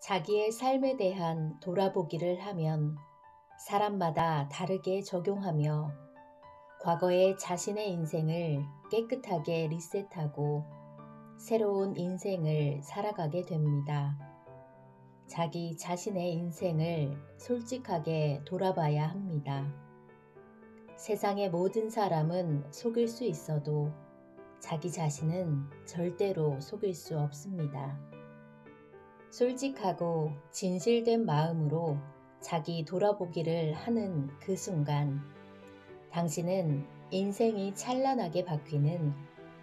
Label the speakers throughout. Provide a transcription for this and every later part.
Speaker 1: 자기의 삶에 대한 돌아보기를 하면 사람마다 다르게 적용하며 과거의 자신의 인생을 깨끗하게 리셋하고 새로운 인생을 살아가게 됩니다. 자기 자신의 인생을 솔직하게 돌아봐야 합니다. 세상의 모든 사람은 속일 수 있어도 자기 자신은 절대로 속일 수 없습니다. 솔직하고 진실된 마음으로 자기 돌아보기를 하는 그 순간 당신은 인생이 찬란하게 바뀌는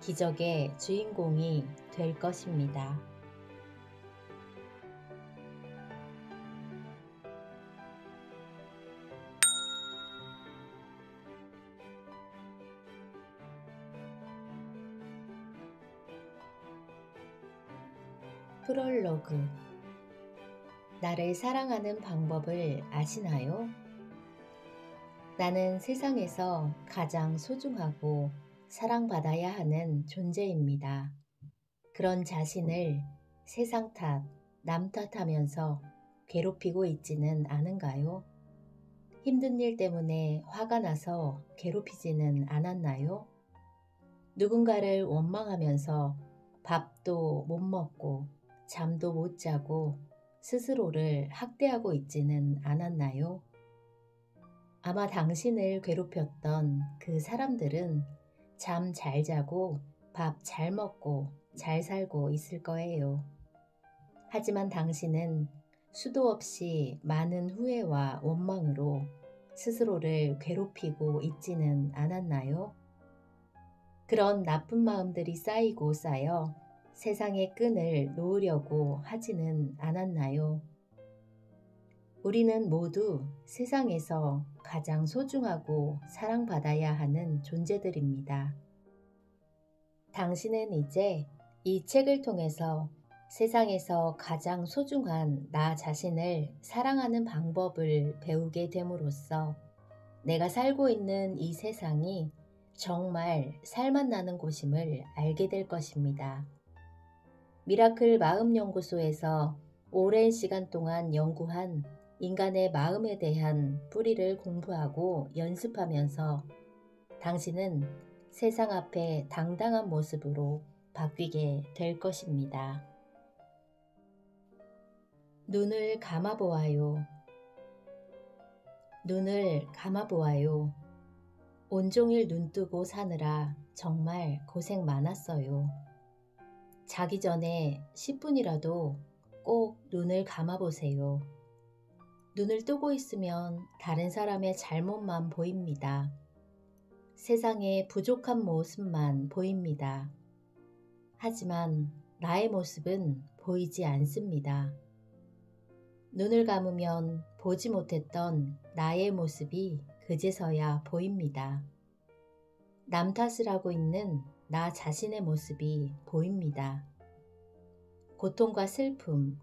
Speaker 1: 기적의 주인공이 될 것입니다. 프롤로그. 나를 사랑하는 방법을 아시나요? 나는 세상에서 가장 소중하고 사랑받아야 하는 존재입니다. 그런 자신을 세상 탓, 남 탓하면서 괴롭히고 있지는 않은가요? 힘든 일 때문에 화가 나서 괴롭히지는 않았나요? 누군가를 원망하면서 밥도 못 먹고 잠도 못 자고 스스로를 학대하고 있지는 않았나요? 아마 당신을 괴롭혔던 그 사람들은 잠 잘 자고 밥 잘 먹고 잘 살고 있을 거예요. 하지만 당신은 수도 없이 많은 후회와 원망으로 스스로를 괴롭히고 있지는 않았나요? 그런 나쁜 마음들이 쌓이고 쌓여 세상의 끈을 놓으려고 하지는 않았나요? 우리는 모두 세상에서 가장 소중하고 사랑받아야 하는 존재들입니다. 당신은 이제 이 책을 통해서 세상에서 가장 소중한 나 자신을 사랑하는 방법을 배우게 됨으로써 내가 살고 있는 이 세상이 정말 살맛나는 곳임을 알게 될 것입니다. 미라클 마음연구소에서 오랜 시간 동안 연구한 인간의 마음에 대한 뿌리를 공부하고 연습하면서 당신은 세상 앞에 당당한 모습으로 바뀌게 될 것입니다. 눈을 감아보아요. 눈을 감아보아요. 온종일 눈뜨고 사느라 정말 고생 많았어요. 자기 전에 10분이라도 꼭 눈을 감아보세요. 눈을 뜨고 있으면 다른 사람의 잘못만 보입니다. 세상의 부족한 모습만 보입니다. 하지만 나의 모습은 보이지 않습니다. 눈을 감으면 보지 못했던 나의 모습이 그제서야 보입니다. 남 탓을 하고 있는 나 자신의 모습이 보입니다. 고통과 슬픔,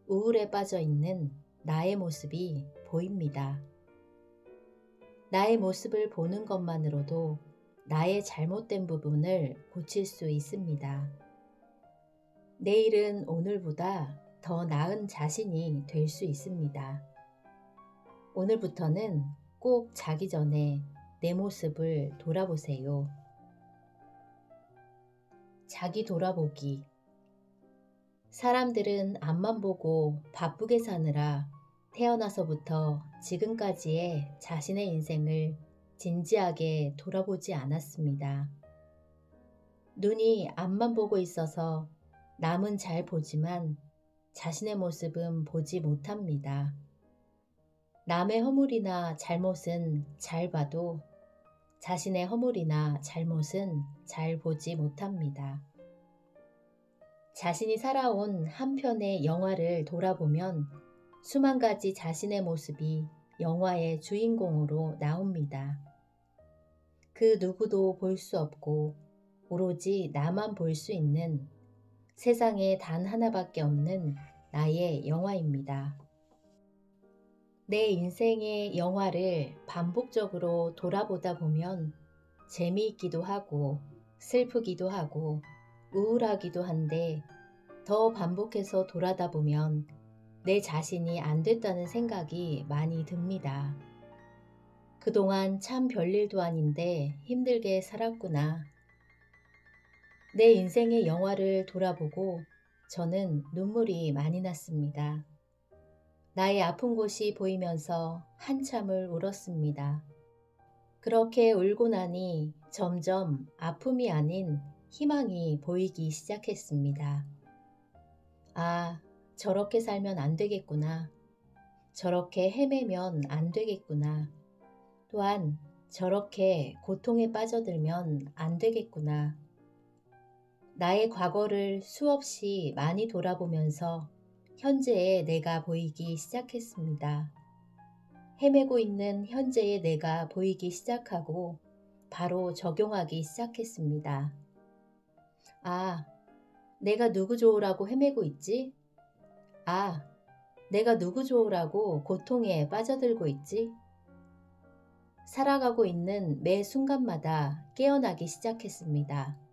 Speaker 1: 우울에 빠져 있는 나의 모습이 보입니다. 나의 모습을 보는 것만으로도 나의 잘못된 부분을 고칠 수 있습니다. 내일은 오늘보다 더 나은 자신이 될 수 있습니다. 오늘부터는 꼭 자기 전에 내 모습을 돌아보세요. 자기 돌아보기. 사람들은 앞만 보고 바쁘게 사느라 태어나서부터 지금까지의 자신의 인생을 진지하게 돌아보지 않았습니다. 눈이 앞만 보고 있어서 남은 잘 보지만 자신의 모습은 보지 못합니다. 남의 허물이나 잘못은 잘 봐도 자신의 허물이나 잘못은 잘 보지 못합니다. 자신이 살아온 한 편의 영화를 돌아보면 수만 가지 자신의 모습이 영화의 주인공으로 나옵니다. 그 누구도 볼 수 없고 오로지 나만 볼 수 있는 세상에 단 하나밖에 없는 나의 영화입니다. 내 인생의 영화를 반복적으로 돌아보다 보면 재미있기도 하고 슬프기도 하고 우울하기도 한데 더 반복해서 돌아다 보면 내 자신이 안 됐다는 생각이 많이 듭니다. 그동안 참 별일도 아닌데 힘들게 살았구나. 내 인생의 영화를 돌아보고 저는 눈물이 많이 났습니다. 나의 아픈 곳이 보이면서 한참을 울었습니다. 그렇게 울고 나니 점점 아픔이 아닌 희망이 보이기 시작했습니다. 아, 저렇게 살면 안 되겠구나. 저렇게 헤매면 안 되겠구나. 또한 저렇게 고통에 빠져들면 안 되겠구나. 나의 과거를 수없이 많이 돌아보면서 현재의 내가 보이기 시작했습니다. 헤매고 있는 현재의 내가 보이기 시작하고 바로 적용하기 시작했습니다. 아, 내가 누구 좋으라고 헤매고 있지? 아, 내가 누구 좋으라고 고통에 빠져들고 있지? 살아가고 있는 매 순간마다 깨어나기 시작했습니다.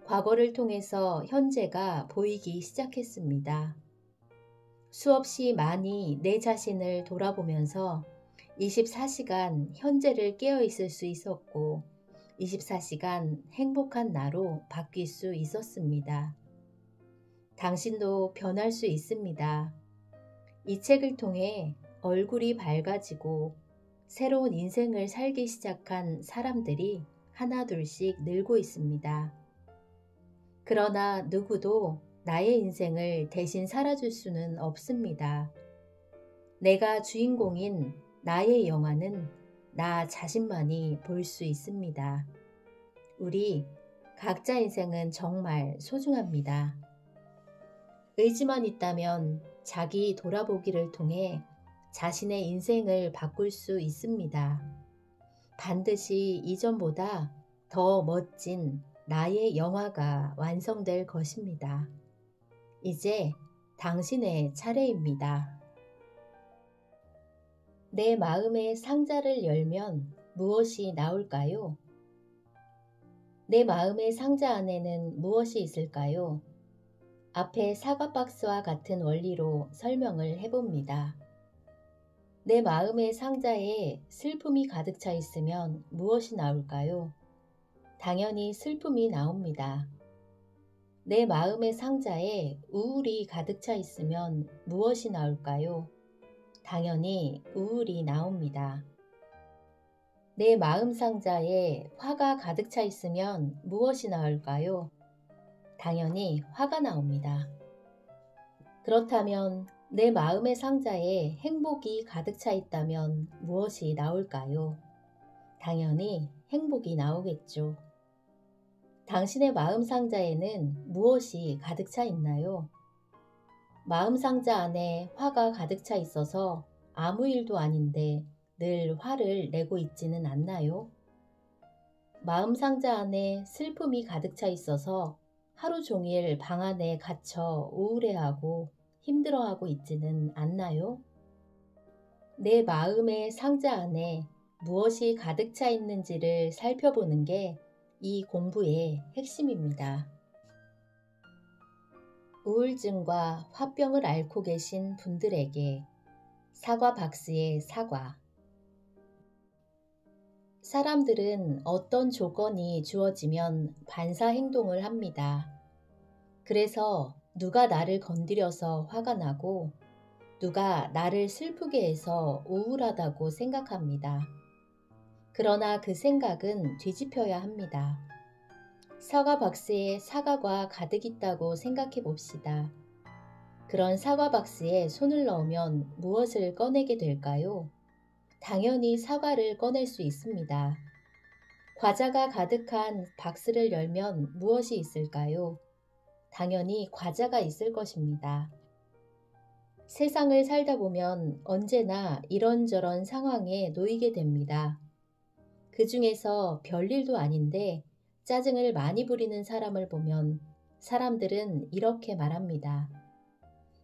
Speaker 1: 과거를 통해서 현재가 보이기 시작했습니다. 수없이 많이 내 자신을 돌아보면서 24시간 현재를 깨어 있을 수 있었고 24시간 행복한 나로 바뀔 수 있었습니다. 당신도 변할 수 있습니다. 이 책을 통해 얼굴이 밝아지고 새로운 인생을 살기 시작한 사람들이 하나둘씩 늘고 있습니다. 그러나 누구도 나의 인생을 대신 살아줄 수는 없습니다. 내가 주인공인 나의 영화는 나 자신만이 볼 수 있습니다. 우리 각자 인생은 정말 소중합니다. 의지만 있다면 자기 돌아보기를 통해 자신의 인생을 바꿀 수 있습니다. 반드시 이전보다 더 멋진 나의 영화가 완성될 것입니다. 이제 당신의 차례입니다. 내 마음의 상자를 열면 무엇이 나올까요? 내 마음의 상자 안에는 무엇이 있을까요? 앞에 사과 박스와 같은 원리로 설명을 해봅니다. 내 마음의 상자에 슬픔이 가득 차 있으면 무엇이 나올까요? 당연히 슬픔이 나옵니다. 내 마음의 상자에 우울이 가득 차 있으면 무엇이 나올까요? 당연히 우울이 나옵니다. 내 마음 상자에 화가 가득 차 있으면 무엇이 나올까요? 당연히 화가 나옵니다. 그렇다면 내 마음의 상자에 행복이 가득 차 있다면 무엇이 나올까요? 당연히 행복이 나오겠죠. 당신의 마음 상자에는 무엇이 가득 차 있나요? 마음 상자 안에 화가 가득 차 있어서 아무 일도 아닌데 늘 화를 내고 있지는 않나요? 마음 상자 안에 슬픔이 가득 차 있어서 하루 종일 방 안에 갇혀 우울해하고 힘들어하고 있지는 않나요? 내 마음의 상자 안에 무엇이 가득 차 있는지를 살펴보는 게 이 공부의 핵심입니다. 우울증과 화병을 앓고 계신 분들에게 사과 박스의 사과. 사람들은 어떤 조건이 주어지면 반사 행동을 합니다. 그래서 누가 나를 건드려서 화가 나고 누가 나를 슬프게 해서 우울하다고 생각합니다. 그러나 그 생각은 뒤집혀야 합니다. 사과 박스에 사과가 가득 있다고 생각해 봅시다. 그런 사과 박스에 손을 넣으면 무엇을 꺼내게 될까요? 당연히 사과를 꺼낼 수 있습니다. 과자가 가득한 박스를 열면 무엇이 있을까요? 당연히 과자가 있을 것입니다. 세상을 살다 보면 언제나 이런저런 상황에 놓이게 됩니다. 그 중에서 별일도 아닌데 짜증을 많이 부리는 사람을 보면 사람들은 이렇게 말합니다.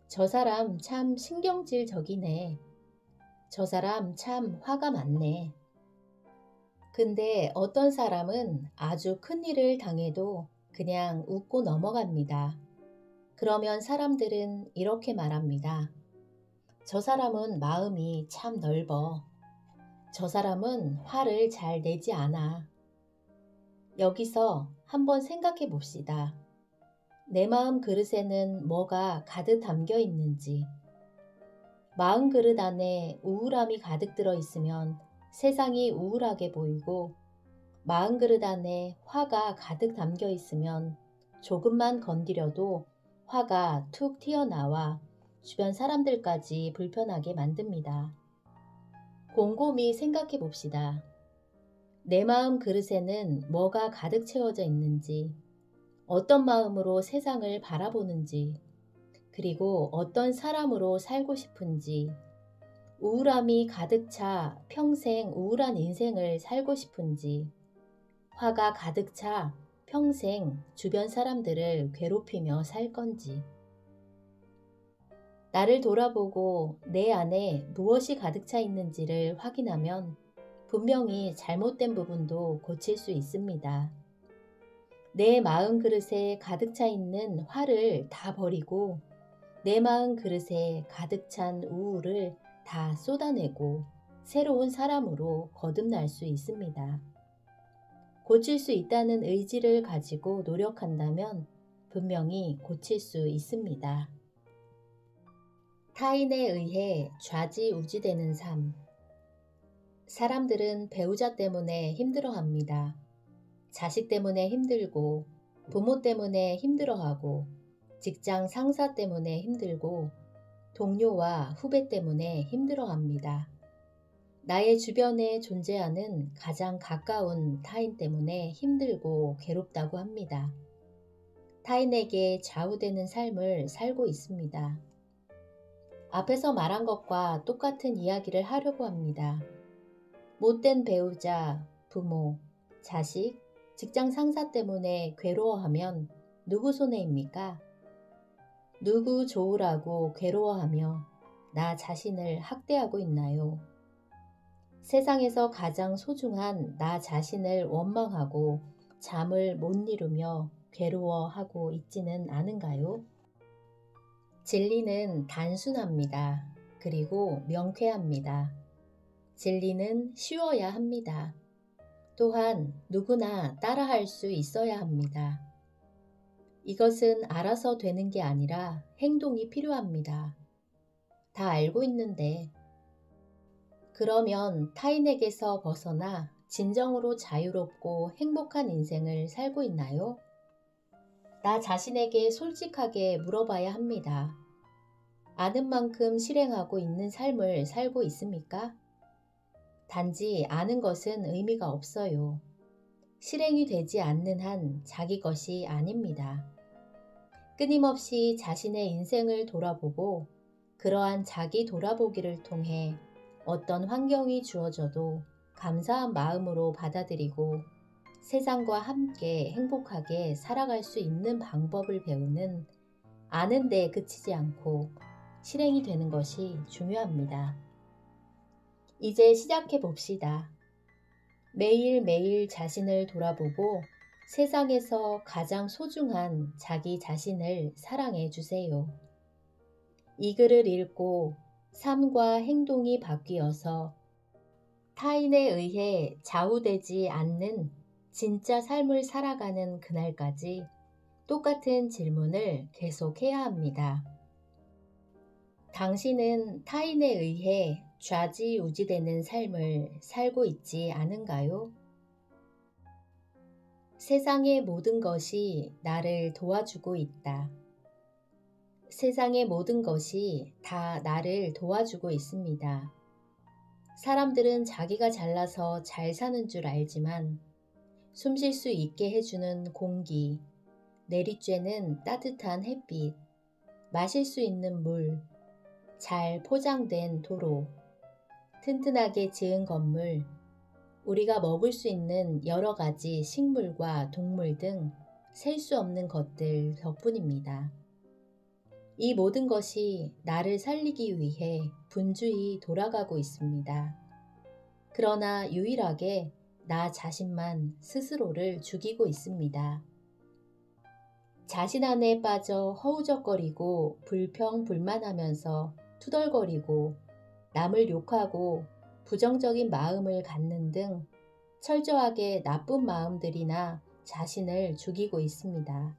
Speaker 1: 저 사람 참 신경질적이네. 저 사람 참 화가 많네. 근데 어떤 사람은 아주 큰일을 당해도 그냥 웃고 넘어갑니다. 그러면 사람들은 이렇게 말합니다. 저 사람은 마음이 참 넓어. 저 사람은 화를 잘 내지 않아. 여기서 한번 생각해 봅시다. 내 마음 그릇에는 뭐가 가득 담겨 있는지. 마음 그릇 안에 우울함이 가득 들어 있으면 세상이 우울하게 보이고, 마음 그릇 안에 화가 가득 담겨 있으면 조금만 건드려도 화가 툭 튀어나와 주변 사람들까지 불편하게 만듭니다. 곰곰이 생각해 봅시다. 내 마음 그릇에는 뭐가 가득 채워져 있는지, 어떤 마음으로 세상을 바라보는지, 그리고 어떤 사람으로 살고 싶은지, 우울함이 가득 차 평생 우울한 인생을 살고 싶은지, 화가 가득 차 평생 주변 사람들을 괴롭히며 살 건지. 나를 돌아보고 내 안에 무엇이 가득 차 있는지를 확인하면 분명히 잘못된 부분도 고칠 수 있습니다. 내 마음 그릇에 가득 차 있는 화를 다 버리고 내 마음 그릇에 가득 찬 우울을 다 쏟아내고 새로운 사람으로 거듭날 수 있습니다. 고칠 수 있다는 의지를 가지고 노력한다면 분명히 고칠 수 있습니다. 타인에 의해 좌지우지되는 삶. 사람들은 배우자 때문에 힘들어합니다. 자식 때문에 힘들고, 부모 때문에 힘들어하고, 직장 상사 때문에 힘들고, 동료와 후배 때문에 힘들어합니다. 나의 주변에 존재하는 가장 가까운 타인 때문에 힘들고 괴롭다고 합니다. 타인에게 좌우되는 삶을 살고 있습니다. 앞에서 말한 것과 똑같은 이야기를 하려고 합니다. 못된 배우자, 부모, 자식, 직장 상사 때문에 괴로워하면 누구 손해입니까? 누구 좋으라고 괴로워하며 나 자신을 학대하고 있나요? 세상에서 가장 소중한 나 자신을 원망하고 잠을 못 이루며 괴로워하고 있지는 않은가요? 진리는 단순합니다. 그리고 명쾌합니다. 진리는 쉬워야 합니다. 또한 누구나 따라할 수 있어야 합니다. 이것은 알아서 되는 게 아니라 행동이 필요합니다. 다 알고 있는데. 그러면 타인에게서 벗어나 진정으로 자유롭고 행복한 인생을 살고 있나요? 나 자신에게 솔직하게 물어봐야 합니다. 아는 만큼 실행하고 있는 삶을 살고 있습니까? 단지 아는 것은 의미가 없어요. 실행이 되지 않는 한 자기 것이 아닙니다. 끊임없이 자신의 인생을 돌아보고 그러한 자기 돌아보기를 통해 어떤 환경이 주어져도 감사한 마음으로 받아들이고 세상과 함께 행복하게 살아갈 수 있는 방법을 배우는 아는 데 그치지 않고 실행이 되는 것이 중요합니다. 이제 시작해 봅시다. 매일매일 자신을 돌아보고 세상에서 가장 소중한 자기 자신을 사랑해 주세요. 이 글을 읽고 삶과 행동이 바뀌어서 타인에 의해 좌우되지 않는 진짜 삶을 살아가는 그날까지 똑같은 질문을 계속해야 합니다. 당신은 타인에 의해 좌지우지되는 삶을 살고 있지 않은가요? 세상의 모든 것이 나를 도와주고 있다. 세상의 모든 것이 다 나를 도와주고 있습니다. 사람들은 자기가 잘나서 잘 사는 줄 알지만 숨 쉴 수 있게 해주는 공기, 내리쬐는 따뜻한 햇빛, 마실 수 있는 물, 잘 포장된 도로, 튼튼하게 지은 건물, 우리가 먹을 수 있는 여러 가지 식물과 동물 등 셀 수 없는 것들 덕분입니다. 이 모든 것이 나를 살리기 위해 분주히 돌아가고 있습니다. 그러나 유일하게 나 자신만 스스로를 죽이고 있습니다. 자신 안에 빠져 허우적거리고 불평불만하면서 투덜거리고 남을 욕하고 부정적인 마음을 갖는 등 철저하게 나쁜 마음들이나 자신을 죽이고 있습니다.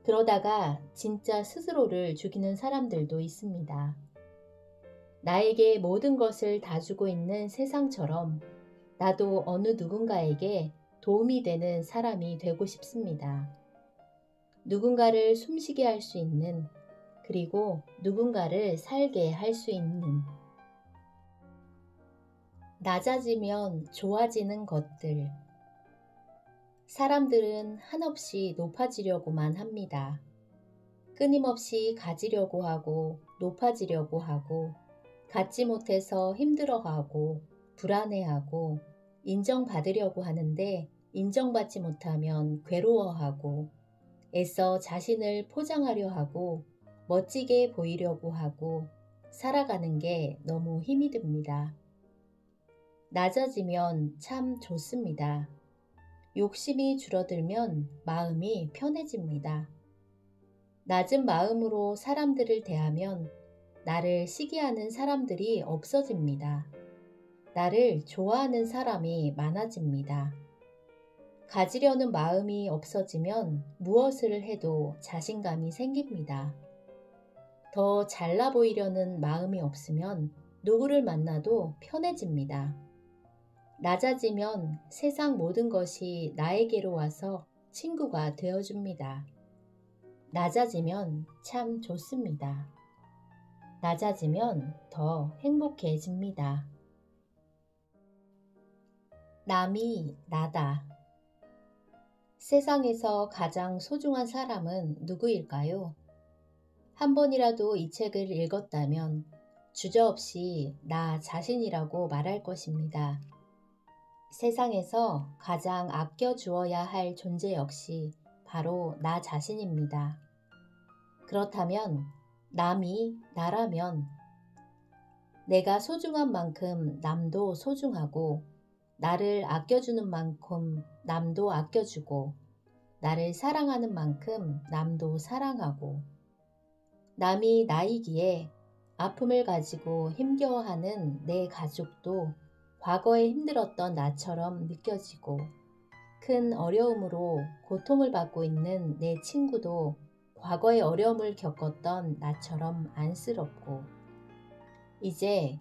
Speaker 1: 그러다가 진짜 스스로를 죽이는 사람들도 있습니다. 나에게 모든 것을 다 주고 있는 세상처럼 나도 어느 누군가에게 도움이 되는 사람이 되고 싶습니다. 누군가를 숨쉬게 할 수 있는, 그리고 누군가를 살게 할 수 있는. 낮아지면 좋아지는 것들. 사람들은 한없이 높아지려고만 합니다. 끊임없이 가지려고 하고 높아지려고 하고 갖지 못해서 힘들어하고 불안해하고 인정받으려고 하는데 인정받지 못하면 괴로워하고 애써 자신을 포장하려 하고 멋지게 보이려고 하고 살아가는 게 너무 힘이 듭니다. 낮아지면 참 좋습니다. 욕심이 줄어들면 마음이 편해집니다. 낮은 마음으로 사람들을 대하면 나를 시기하는 사람들이 없어집니다. 나를 좋아하는 사람이 많아집니다. 가지려는 마음이 없어지면 무엇을 해도 자신감이 생깁니다. 더 잘나 보이려는 마음이 없으면 누구를 만나도 편해집니다. 낮아지면 세상 모든 것이 나에게로 와서 친구가 되어줍니다. 낮아지면 참 좋습니다. 낮아지면 더 행복해집니다. 남이 나다. 세상에서 가장 소중한 사람은 누구일까요? 한 번이라도 이 책을 읽었다면 주저없이 나 자신이라고 말할 것입니다. 세상에서 가장 아껴주어야 할 존재 역시 바로 나 자신입니다. 그렇다면 남이 나라면 내가 소중한 만큼 남도 소중하고 나를 아껴주는 만큼 남도 아껴주고 나를 사랑하는 만큼 남도 사랑하고 남이 나이기에 아픔을 가지고 힘겨워하는 내 가족도 과거에 힘들었던 나처럼 느껴지고 큰 어려움으로 고통을 받고 있는 내 친구도 과거의 어려움을 겪었던 나처럼 안쓰럽고 이제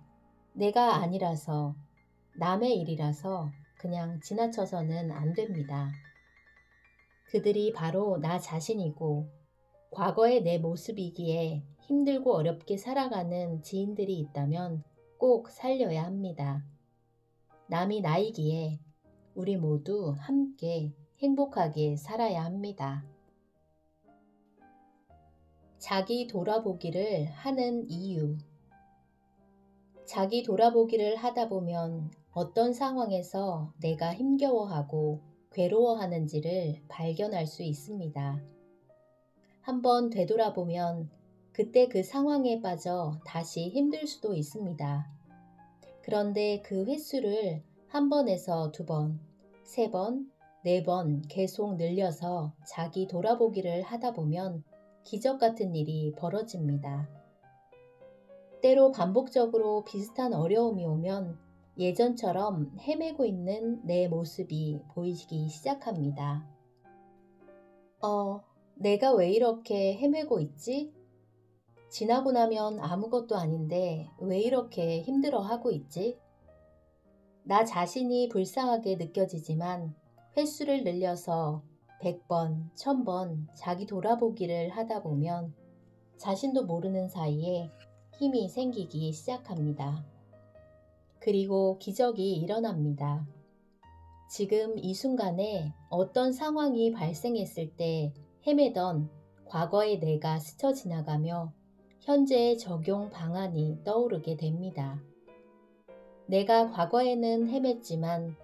Speaker 1: 내가 아니라서 남의 일이라서 그냥 지나쳐서는 안 됩니다. 그들이 바로 나 자신이고 과거의 내 모습이기에 힘들고 어렵게 살아가는 지인들이 있다면 꼭 살려야 합니다. 남이 나이기에 우리 모두 함께 행복하게 살아야 합니다. 자기 돌아보기를 하는 이유. 자기 돌아보기를 하다 보면 어떤 상황에서 내가 힘겨워하고 괴로워하는지를 발견할 수 있습니다. 한번 되돌아보면 그때 그 상황에 빠져 다시 힘들 수도 있습니다. 그런데 그 횟수를 한 번에서 두 번, 세 번, 네 번 계속 늘려서 자기 돌아보기를 하다 보면 기적 같은 일이 벌어집니다. 때로 반복적으로 비슷한 어려움이 오면 예전처럼 헤매고 있는 내 모습이 보이기 시작합니다. 내가 왜 이렇게 헤매고 있지? 지나고 나면 아무것도 아닌데 왜 이렇게 힘들어하고 있지? 나 자신이 불쌍하게 느껴지지만 횟수를 늘려서 100번, 1000번 자기 돌아보기를 하다 보면 자신도 모르는 사이에 힘이 생기기 시작합니다. 그리고 기적이 일어납니다. 지금 이 순간에 어떤 상황이 발생했을 때 헤매던 과거의 내가 스쳐 지나가며 현재의 적용 방안이 떠오르게 됩니다. 내가 과거에는 헤맸지만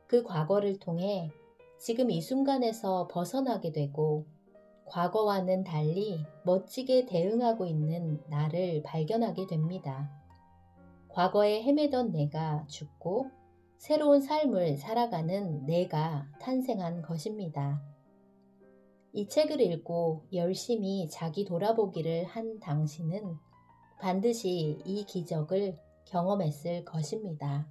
Speaker 1: 그 과거를 통해 지금 이 순간에서 벗어나게 되고 과거와는 달리 멋지게 대응하고 있는 나를 발견하게 됩니다. 과거에 헤매던 내가 죽고 새로운 삶을 살아가는 내가 탄생한 것입니다. 이 책을 읽고 열심히 자기 돌아보기를 한 당신은 반드시 이 기적을 경험했을 것입니다.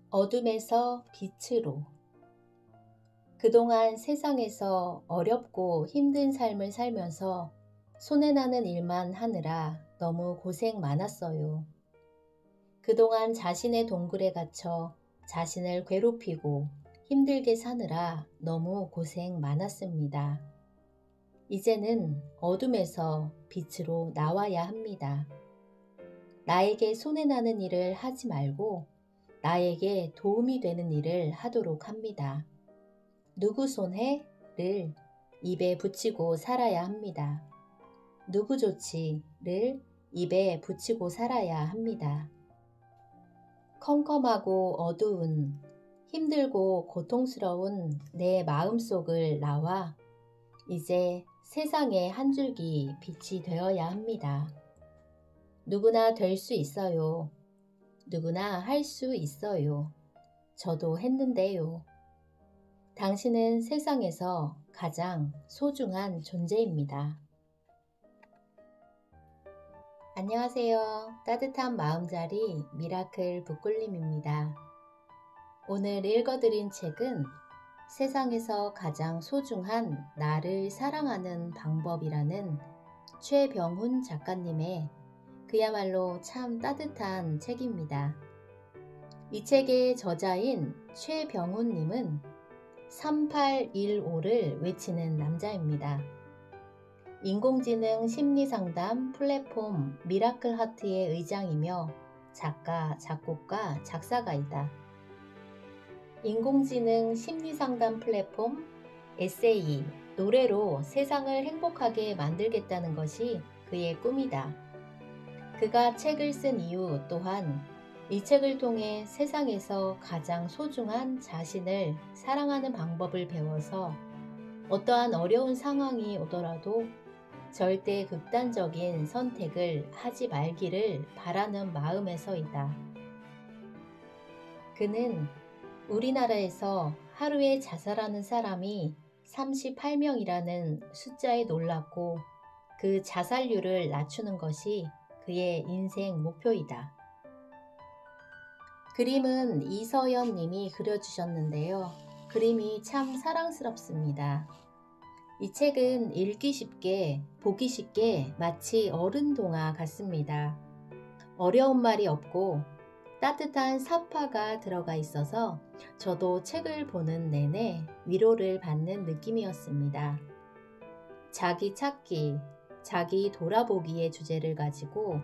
Speaker 1: 어둠에서 빛으로. 그동안 세상에서 어렵고 힘든 삶을 살면서 손해나는 일만 하느라 너무 고생 많았어요. 그동안 자신의 동굴에 갇혀 자신을 괴롭히고 힘들게 사느라 너무 고생 많았습니다. 이제는 어둠에서 빛으로 나와야 합니다. 나에게 손해나는 일을 하지 말고 나에게 도움이 되는 일을 하도록 합니다. 누구 손해를 입에 붙이고 살아야 합니다. 누구 좋지를 입에 붙이고 살아야 합니다. 컴컴하고 어두운, 힘들고 고통스러운 내 마음속을 나와 이제 세상의 한 줄기 빛이 되어야 합니다. 누구나 될 수 있어요. 누구나 할 수 있어요. 저도 했는데요. 당신은 세상에서 가장 소중한 존재입니다. 안녕하세요. 따뜻한 마음자리 미라클 북굴림입니다. 오늘 읽어드린 책은 세상에서 가장 소중한 나를 사랑하는 방법이라는 최병훈 작가님의 그야말로 참 따뜻한 책입니다. 이 책의 저자인 최병훈님은 3815를 외치는 남자입니다. 인공지능 심리상담 플랫폼 미라클 하트의 의장이며 작가, 작곡가, 작사가이다. 인공지능 심리상담 플랫폼 에세이, 노래로 세상을 행복하게 만들겠다는 것이 그의 꿈이다. 그가 책을 쓴 이유 또한 이 책을 통해 세상에서 가장 소중한 자신을 사랑하는 방법을 배워서 어떠한 어려운 상황이 오더라도 절대 극단적인 선택을 하지 말기를 바라는 마음에서이다. 그는 우리나라에서 하루에 자살하는 사람이 38명이라는 숫자에 놀랐고 그 자살률을 낮추는 것이 그의 인생 목표이다. 그림은 이서연 님이 그려주셨는데요. 그림이 참 사랑스럽습니다. 이 책은 읽기 쉽게, 보기 쉽게 마치 어른 동화 같습니다. 어려운 말이 없고 따뜻한 사파가 들어가 있어서 저도 책을 보는 내내 위로를 받는 느낌이었습니다. 자기 찾기, 자기 돌아보기의 주제를 가지고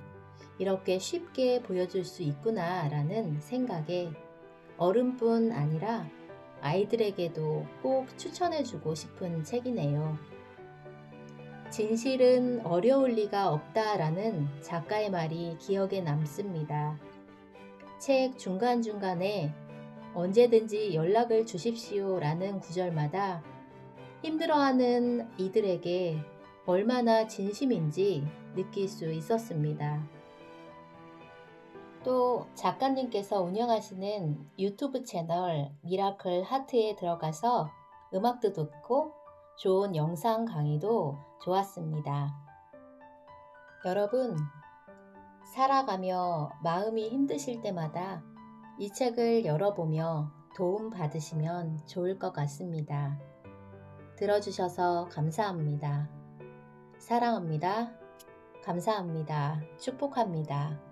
Speaker 1: 이렇게 쉽게 보여줄 수 있구나 라는 생각에 어른뿐 아니라 아이들에게도 꼭 추천해주고 싶은 책이네요. 진실은 어려울 리가 없다라는 작가의 말이 기억에 남습니다. 책 중간중간에 언제든지 연락을 주십시오 라는 구절마다 힘들어하는 이들에게 얼마나 진심인지 느낄 수 있었습니다. 또 작가님께서 운영하시는 유튜브 채널 미라클 하트에 들어가서 음악도 듣고 좋은 영상 강의도 좋았습니다. 여러분, 살아가며 마음이 힘드실 때마다 이 책을 열어보며 도움 받으시면 좋을 것 같습니다. 들어주셔서 감사합니다. 사랑합니다. 감사합니다. 축복합니다.